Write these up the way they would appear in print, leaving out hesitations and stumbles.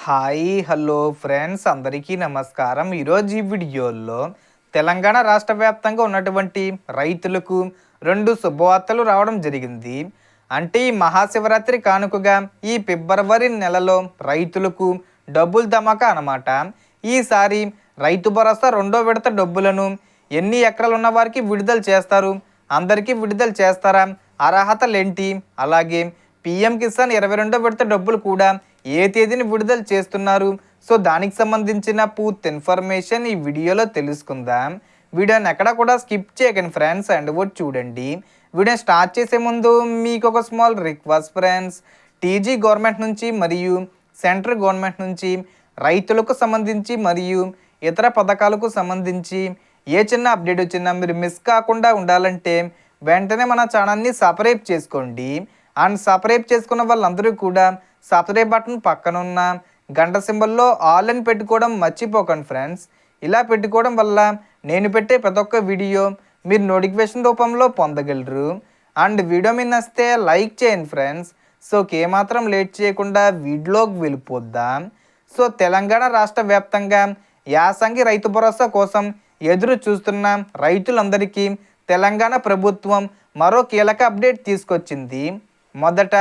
Hi hello friends అందరికీ నమస్కారం. ఈరోజు ఈ వీడియోలో తెలంగాణ రాష్ట్ర వ్యాప్తంగా ఉన్నటువంటి రైతులకు రెండు శుభవార్తలు రావడం జరిగింది. అంటే ఈ మహాశివరాత్రి కానుకగా ఈ ఫిబ్రవరి నెలలో రైతులకు డబ్బులు ధమాకా అన్నమాట. ఈసారి రైతు భరోసా రెండో విడత డబ్బులను ఎన్ని ఎకరాలు ఉన్న వారికి విడుదల చేస్తారు, అందరికీ విడుదల చేస్తారా, అర్హతలేంటి, అలాగే పిఎం కిసాన్ 22వ విడత డబ్బులు కూడా ఏ తేదీని విడుదల చేస్తున్నారు, సో దానికి సంబంధించిన పూర్తి ఇన్ఫర్మేషన్ ఈ వీడియోలో తెలుసుకుందాం. వీడియోని ఎక్కడ కూడా స్కిప్ చేయకండి ఫ్రెండ్స్, అండ్ కూడా చూడండి. వీడియో స్టార్ట్ చేసే ముందు మీకు ఒక small request friends, TG government నుంచి మరియు సెంట్రల్ గవర్నమెంట్ నుంచి రైతులకు సంబంధించి మరియు ఇతర పథకాలకు సంబంధించి ఏ చిన్న అప్డేట్ వచ్చినా మీరు మిస్ కాకుండా ఉండాలంటే వెంటనే మన ఛానల్ని సబ్స్క్రైబ్ చేసుకోండి. అండ్ సబ్స్క్రైబ్ చేసుకున్న వాళ్ళందరూ కూడా సబ్స్క్రైబ్ బటన్ పక్కన ఉన్న గంట సింబల్లో ఆల్ అని పెట్టుకోవడం మర్చిపోకండి ఫ్రెండ్స్. ఇలా పెట్టుకోవడం వల్ల నేను పెట్టే ప్రతి ఒక్క వీడియో మీరు నోటిఫికేషన్ రూపంలో పొందగలరు. అండ్ వీడియో మీద నచ్చితే లైక్ చేయండి ఫ్రెండ్స్. సో ఏమాత్రం లేట్ చేయకుండా వీడియోకి వెళ్ళిపోద్దాం. సో తెలంగాణ రాష్ట్ర వ్యాప్తంగా యాసంగి రైతు భరోసా కోసం ఎదురు చూస్తున్న రైతులందరికీ తెలంగాణ ప్రభుత్వం మరో కీలక అప్డేట్ తీసుకొచ్చింది. మొదట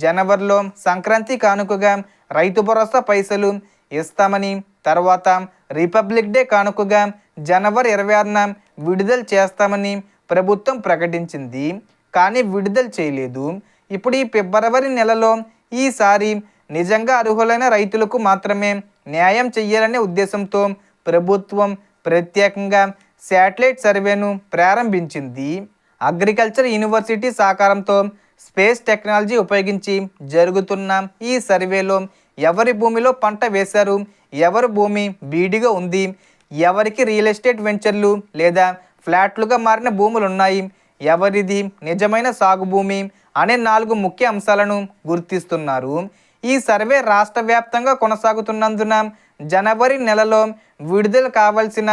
జనవరిలో సంక్రాంతి కానుకగా రైతు భరోసా పైసలు ఇస్తామని, తర్వాత రిపబ్లిక్ డే కానుకగా జనవరి 26న విడుదల చేస్తామని ప్రభుత్వం ప్రకటించింది. కానీ విడుదల చేయలేదు. ఇప్పుడు ఈ ఫిబ్రవరి నెలలో ఈసారి నిజంగా అర్హులైన రైతులకు మాత్రమే న్యాయం చేయాలనే ఉద్దేశంతో ప్రభుత్వం ప్రత్యేకంగా శాటిలైట్ సర్వేను ప్రారంభించింది. అగ్రికల్చర్ యూనివర్సిటీ సహకారంతో స్పేస్ టెక్నాలజీ ఉపయోగించి జరుగుతున్న ఈ సర్వేలో ఎవరి భూమిలో పంట వేశారు, ఎవరి భూమి బీడిగా ఉంది, ఎవరికి రియల్ ఎస్టేట్ వెంచర్లు లేదా ఫ్లాట్లుగా మారిన భూములు ఉన్నాయి, ఎవరిది నిజమైన సాగు భూమి అనే 4 ముఖ్య అంశాలను గుర్తిస్తున్నారు. ఈ సర్వే రాష్ట్ర వ్యాప్తంగా కొనసాగుతున్నందున జనవరి నెలలో విడుదల కావాల్సిన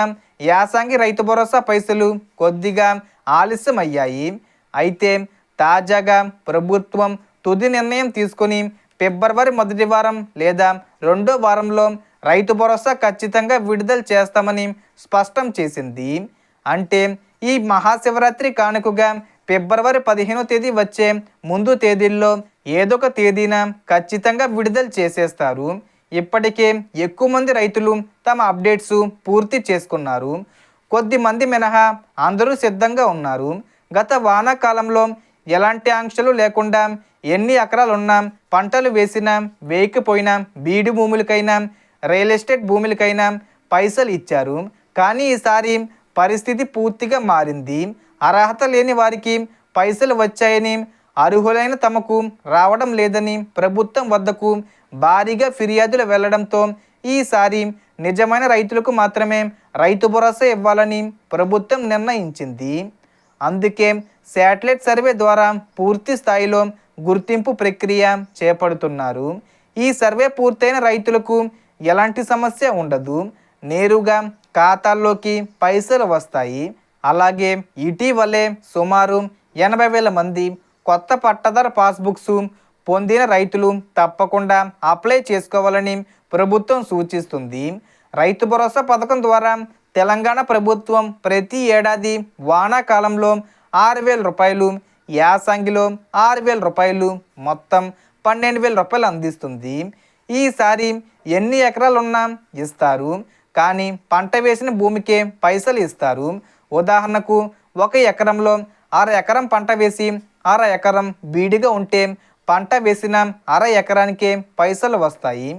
యాసంగి రైతు భరోసా పైసలు కొద్దిగా ఆలస్యమయ్యాయి. అయితే తాజాగా ప్రభుత్వం తుది నిర్ణయం తీసుకొని ఫిబ్రవరి మొదటి వారం లేదా రెండో వారంలో రైతు భరోసా ఖచ్చితంగా విడుదల చేస్తామని స్పష్టం చేసింది. అంటే ఈ మహాశివరాత్రి కానుకగా ఫిబ్రవరి 15వ తేదీ వచ్చే ముందు తేదీల్లో ఏదొక తేదీన ఖచ్చితంగా విడుదల చేసేస్తారు. ఇప్పటికే ఎక్కువ మంది రైతులు తమ అప్డేట్స్ పూర్తి చేసుకున్నారు. కొద్ది మంది మినహా అందరూ సిద్ధంగా ఉన్నారు. గత వానాకాలంలో ఎలాంటి ఆంక్షలు లేకుండా ఎన్ని ఎకరాలున్నా, పంటలు వేసినా వేయకపోయినా, బీడు భూములకైనా రియల్ ఎస్టేట్ భూములకైనా పైసలు ఇచ్చారు. కానీ ఈసారి పరిస్థితి పూర్తిగా మారింది. అర్హత లేని వారికి పైసలు వచ్చాయని, అర్హులైన తమకు రావడం లేదని ప్రభుత్వం వద్దకు భారీగా ఫిర్యాదులు వెళ్లడంతో ఈసారి నిజమైన రైతులకు మాత్రమే రైతు భరోసా ఇవ్వాలని ప్రభుత్వం నిర్ణయించింది. అందుకే శాటిలైట్ సర్వే ద్వారా పూర్తి స్థాయిలో గుర్తింపు ప్రక్రియ చేపడుతున్నారు. ఈ సర్వే పూర్తయిన రైతులకు ఎలాంటి సమస్య ఉండదు. నేరుగా ఖాతాల్లోకి పైసలు వస్తాయి. అలాగే ఇటీవలే సుమారు 80,000 మంది కొత్త పట్టాదారు పాస్బుక్స్ పొందిన రైతులు తప్పకుండా అప్లై చేసుకోవాలని ప్రభుత్వం సూచిస్తుంది. రైతు భరోసా పథకం ద్వారా తెలంగాణ ప్రభుత్వం ప్రతి ఏడాది వానాకాలంలో 6,000 రూపాయలు, యాసంగిలో 6,000 రూపాయలు, మొత్తం 12,000 రూపాయలు అందిస్తుంది. ఈసారి ఎన్ని ఎకరాలున్నా ఇస్తారు, కానీ పంట వేసిన భూమికే పైసలు ఇస్తారు. ఉదాహరణకు 1 ఎకరంలో 1/2 ఎకరం పంట వేసి 1/2 ఎకరం బీడిగా ఉంటే పంట వేసిన 1/2 ఎకరానికే పైసలు వస్తాయి.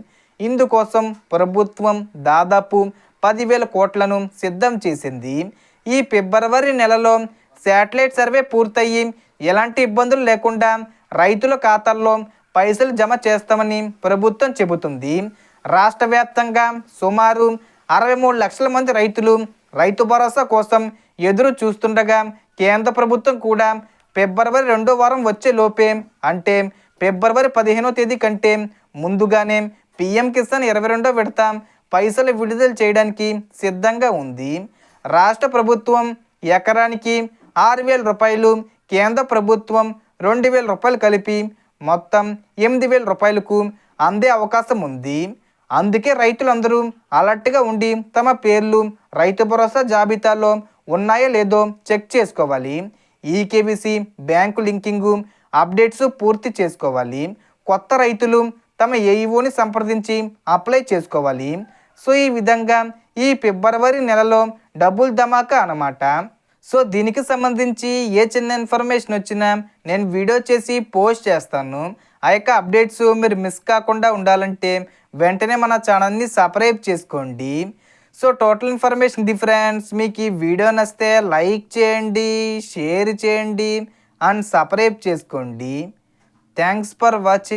ఇందుకోసం ప్రభుత్వం దాదాపు 10,000 కోట్లను సిద్ధం చేసింది. ఈ ఫిబ్రవరి నెలలో శాటిలైట్ సర్వే పూర్తయి ఎలాంటి ఇబ్బందులు లేకుండా రైతుల ఖాతాల్లో పైసలు జమ చేస్తామని ప్రభుత్వం చెబుతుంది. రాష్ట్ర వ్యాప్తంగా సుమారు 63 లక్షల మంది రైతులు రైతు భరోసా కోసం ఎదురు చూస్తుండగా కేంద్ర ప్రభుత్వం కూడా ఫిబ్రవరి రెండో వారం వచ్చే లోపే, అంటే ఫిబ్రవరి 15వ తేదీ కంటే ముందుగానే పిఎం కిసాన్ 22వ విడత పైసలు విడుదల చేయడానికి సిద్ధంగా ఉంది. రాష్ట్ర ప్రభుత్వం ఎకరానికి 6,000 రూపాయలు, కేంద్ర ప్రభుత్వం 2,000 రూపాయలు కలిపి మొత్తం 8,000 రూపాయలకు అందే అవకాశం ఉంది. అందుకే రైతులందరూ అలర్ట్గా ఉండి తమ పేర్లు రైతు భరోసా జాబితాలో ఉన్నాయో లేదో చెక్ చేసుకోవాలి. ఈకేవీసీ, బ్యాంకు లింకింగు అప్డేట్స్ పూర్తి చేసుకోవాలి. కొత్త రైతులు తమ ఏఈఓని సంప్రదించి అప్లై చేసుకోవాలి. సో ఈ విధంగా ఈ ఫిబ్రవరి నెలలో డబ్బులు ధమాకా అన్నమాట. సో దీనికి సంబంధించి ఏ చిన్న ఇన్ఫర్మేషన్ వచ్చినా నేను వీడియో చేసి పోస్ట్ చేస్తాను. ఆ యొక్క అప్డేట్స్ మీరు మిస్ కాకుండా ఉండాలంటే వెంటనే మన ఛానల్ని సబ్స్క్రైబ్ చేసుకోండి. సో టోటల్ ఇన్ఫర్మేషన్ ఇది ఫ్రెండ్స్. మీకు ఈ వీడియో నచ్చితే లైక్ చేయండి, షేర్ చేయండి అండ్ సబ్స్క్రైబ్ చేసుకోండి. Thanks for watching.